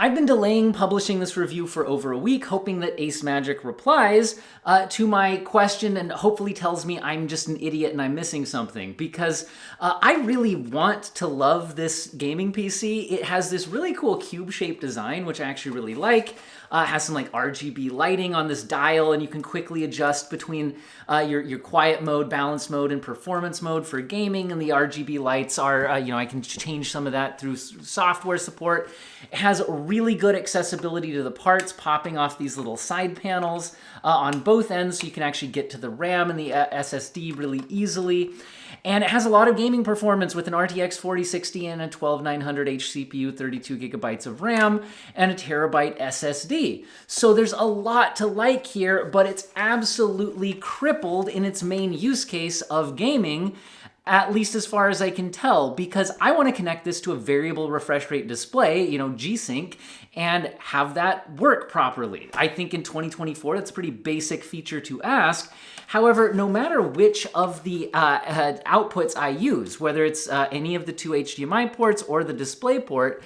I've been delaying publishing this review for over a week, hoping that Ace Magic replies to my question and hopefully tells me I'm just an idiot and I'm missing something, because I really want to love this gaming PC. It has this really cool cube-shaped design, which I actually really like. It has some like RGB lighting on this dial, and you can quickly adjust between your quiet mode, balance mode, and performance mode for gaming. And the RGB lights are, I can change some of that through software support. It has really good accessibility to the parts, popping off these little side panels on both ends, so you can actually get to the RAM and the SSD really easily. And it has a lot of gaming performance with an RTX 4060 and a 12900H CPU, 32 gigabytes of RAM, and a terabyte SSD. So there's a lot to like here, but it's absolutely crippled in its main use case of gaming, at least as far as I can tell, because I want to connect this to a variable refresh rate display, G-Sync, and have that work properly. I think in 2024, that's a pretty basic feature to ask. However, no matter which of the outputs I use, whether it's any of the two HDMI ports or the display port,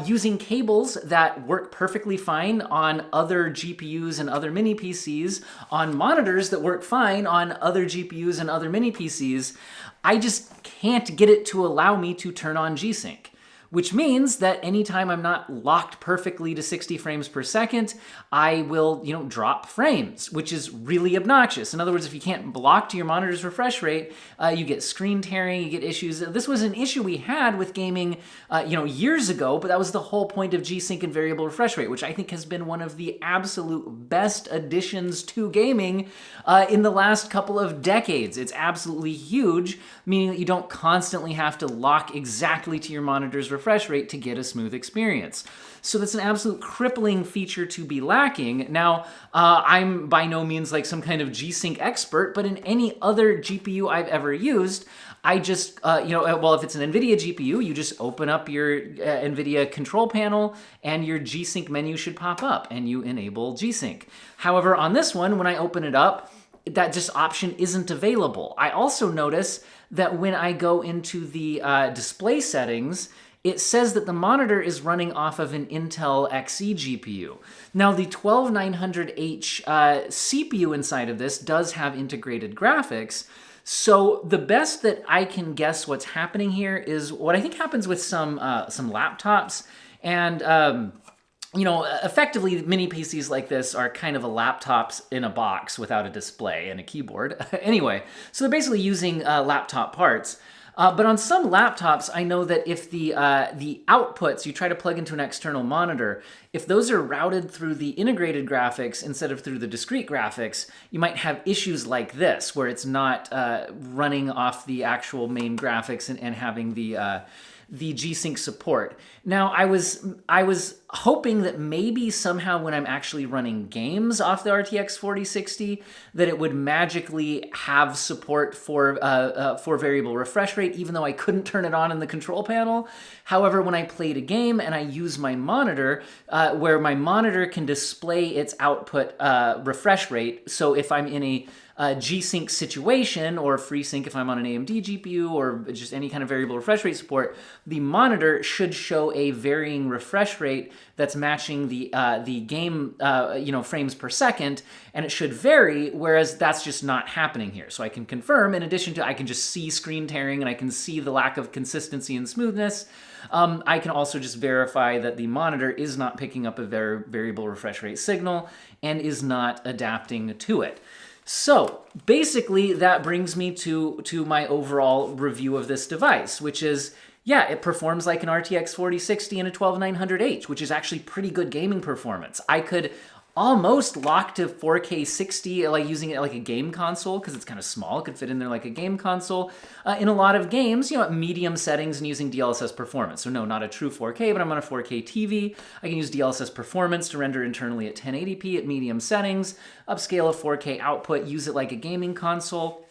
using cables that work perfectly fine on other GPUs and other mini PCs, on monitors that work fine on other GPUs and other mini PCs, I just can't get it to allow me to turn on G-Sync. Which means that anytime I'm not locked perfectly to 60 frames per second, I will, drop frames, which is really obnoxious. In other words, if you can't block to your monitor's refresh rate, you get screen tearing, you get issues. This was an issue we had with gaming, years ago, but that was the whole point of G-Sync and variable refresh rate, which I think has been one of the absolute best additions to gaming in the last couple of decades. It's absolutely huge, meaning that you don't constantly have to lock exactly to your monitor's refresh rate to get a smooth experience. So that's an absolute crippling feature to be lacking. Now, I'm by no means like some kind of G-Sync expert, but in any other GPU I've ever used, I just, if it's an NVIDIA GPU, you just open up your NVIDIA control panel and your G-Sync menu should pop up and you enable G-Sync. However, on this one, when I open it up, that just option isn't available. I also notice that when I go into the display settings, it says that the monitor is running off of an Intel Xe GPU. Now, the 12900H CPU inside of this does have integrated graphics, so the best that I can guess what's happening here is what I think happens with some laptops, and effectively, mini PCs like this are kind of a laptops in a box without a display and a keyboard. Anyway, so they're basically using laptop parts. But on some laptops, I know that if the outputs you try to plug into an external monitor, if those are routed through the integrated graphics instead of through the discrete graphics, you might have issues like this, where it's not running off the actual main graphics and having the G-Sync support. Now, I was hoping that maybe somehow when I'm actually running games off the RTX 4060, that it would magically have support for variable refresh rate, even though I couldn't turn it on in the control panel. However, when I played a game and I use my monitor, where my monitor can display its output refresh rate, so if I'm in a G-Sync situation, or FreeSync if I'm on an AMD GPU, or just any kind of variable refresh rate support, the monitor should show a varying refresh rate that's matching the game frames per second, and it should vary, whereas that's just not happening here. So I can confirm, in addition to I can just see screen tearing and I can see the lack of consistency and smoothness, I can also just verify that the monitor is not picking up a variable refresh rate signal and is not adapting to it. So basically, that brings me to my overall review of this device, which is, yeah, it performs like an RTX 4060 and a 12900H, which is actually pretty good gaming performance. I could almost lock to 4K 60, like using it like a game console, because it's kind of small. It could fit in there like a game console. In a lot of games, at medium settings and using DLSS performance. So no, not a true 4K, but I'm on a 4K TV. I can use DLSS performance to render internally at 1080p at medium settings, upscale a 4K output, use it like a gaming console.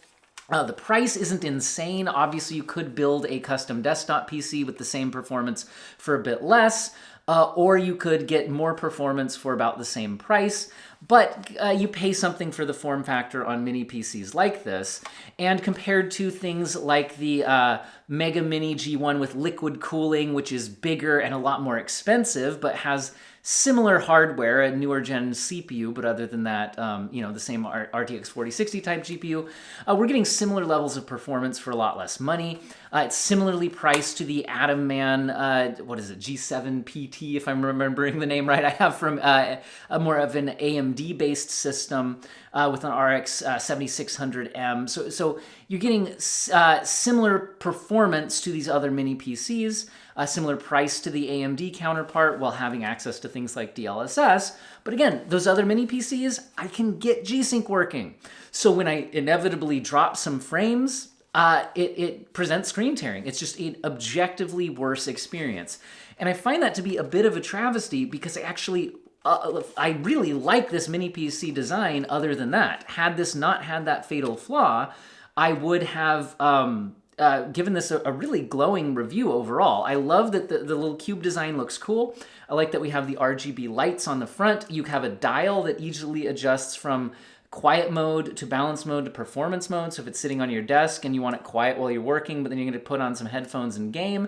The price isn't insane. Obviously, you could build a custom desktop PC with the same performance for a bit less, or you could get more performance for about the same price. But you pay something for the form factor on mini PCs like this. And compared to things like the Mega Mini G1 with liquid cooling, which is bigger and a lot more expensive, but has similar hardware, a newer gen CPU, but other than that, the same RTX 4060 type GPU, we're getting similar levels of performance for a lot less money. It's similarly priced to the Atom Man, G7 PT, if I'm remembering the name right. I have from a more of an AMD-based system with an RX 7600M. So you're getting similar performance to these other mini PCs, a similar price to the AMD counterpart while having access to things like DLSS. But again, those other mini PCs, I can get G-Sync working. So when I inevitably drop some frames, it presents screen tearing. It's just an objectively worse experience. And I find that to be a bit of a travesty because I really like this mini PC design other than that. Had this not had that fatal flaw, I would have given this a really glowing review overall. I love that the little cube design looks cool. I like that we have the RGB lights on the front. You have a dial that easily adjusts from quiet mode to balance mode to performance mode. So if it's sitting on your desk and you want it quiet while you're working, but then you're going to put on some headphones and game,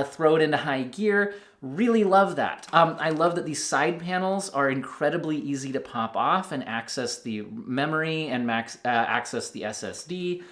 throw it into high gear. Really love that. I love that these side panels are incredibly easy to pop off and access the memory and access the SSD.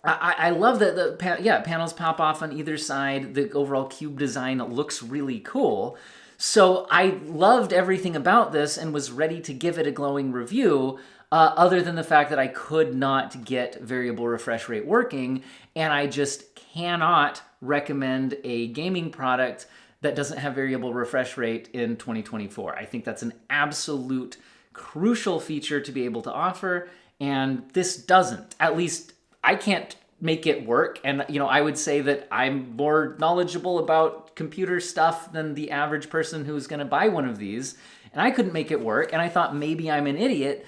I love that the panels pop off on either side. The overall cube design looks really cool. So I loved everything about this and was ready to give it a glowing review, other than the fact that I could not get variable refresh rate working, and I just cannot recommend a gaming product that doesn't have variable refresh rate in 2024. I think that's an absolute crucial feature to be able to offer, and this doesn't. At least I can't make it work. And, I would say that I'm more knowledgeable about computer stuff than the average person who's going to buy one of these. And I couldn't make it work. And I thought maybe I'm an idiot.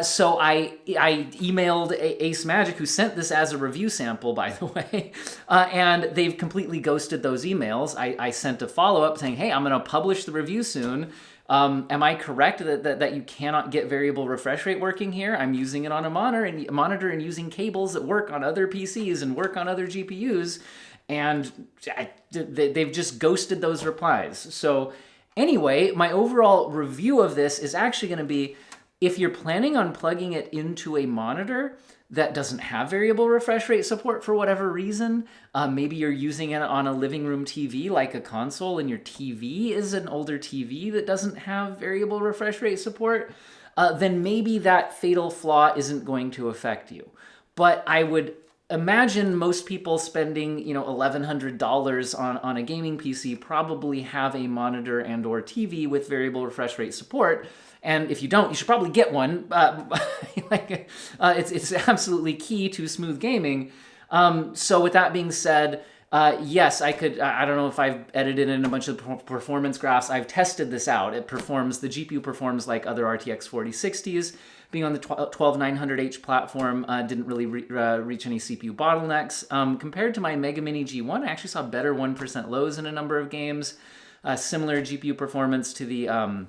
So I emailed Ace Magic, who sent this as a review sample, by the way. And they've completely ghosted those emails. I sent a follow-up saying, hey, I'm going to publish the review soon. Am I correct that you cannot get variable refresh rate working here? I'm using it on a monitor and using cables that work on other PCs and work on other GPUs, and they've just ghosted those replies. So anyway, my overall review of this is actually going to be, if you're planning on plugging it into a monitor that doesn't have variable refresh rate support for whatever reason, maybe you're using it on a living room TV like a console, and your TV is an older TV that doesn't have variable refresh rate support, then maybe that fatal flaw isn't going to affect you. But I would imagine most people spending, $1,100 on a gaming PC probably have a monitor and or TV with variable refresh rate support. And if you don't, you should probably get one. It's absolutely key to smooth gaming. So with that being said, yes, I could. I don't know if I've edited in a bunch of performance graphs. I've tested this out. The GPU performs like other RTX 4060s. Being on the 12900H platform, didn't really reach any CPU bottlenecks. Compared to my Mega Mini G1, I actually saw better 1% lows in a number of games. Similar GPU performance to the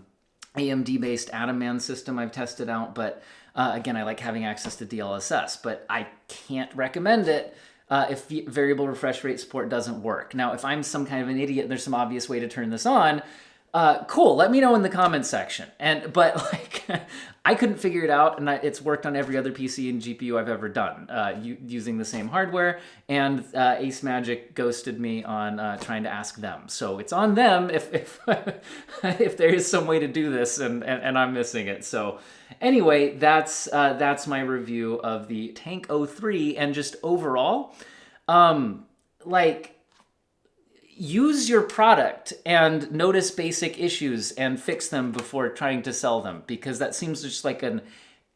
AMD-based Atom Man system I've tested out, but again, I like having access to DLSS, but I can't recommend it if variable refresh rate support doesn't work. Now, if I'm some kind of an idiot and there's some obvious way to turn this on, cool, let me know in the comments section. But I couldn't figure it out, and it's worked on every other PC and GPU I've ever done using the same hardware, and Ace Magic ghosted me on trying to ask them. So it's on them if if there is some way to do this, and I'm missing it. So anyway, that's my review of the Tank 03, and just overall, use your product and notice basic issues and fix them before trying to sell them, because that seems just like an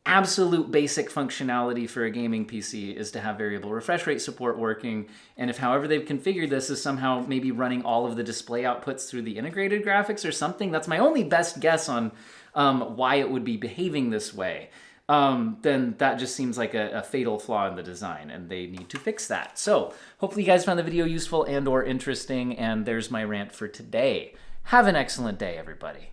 absolute basic functionality for a gaming PC is to have variable refresh rate support working. And if however they've configured this is somehow maybe running all of the display outputs through the integrated graphics or something, that's my only best guess on why it would be behaving this way. Then that just seems like a fatal flaw in the design, and they need to fix that. So hopefully you guys found the video useful and or interesting, and there's my rant for today. Have an excellent day, everybody.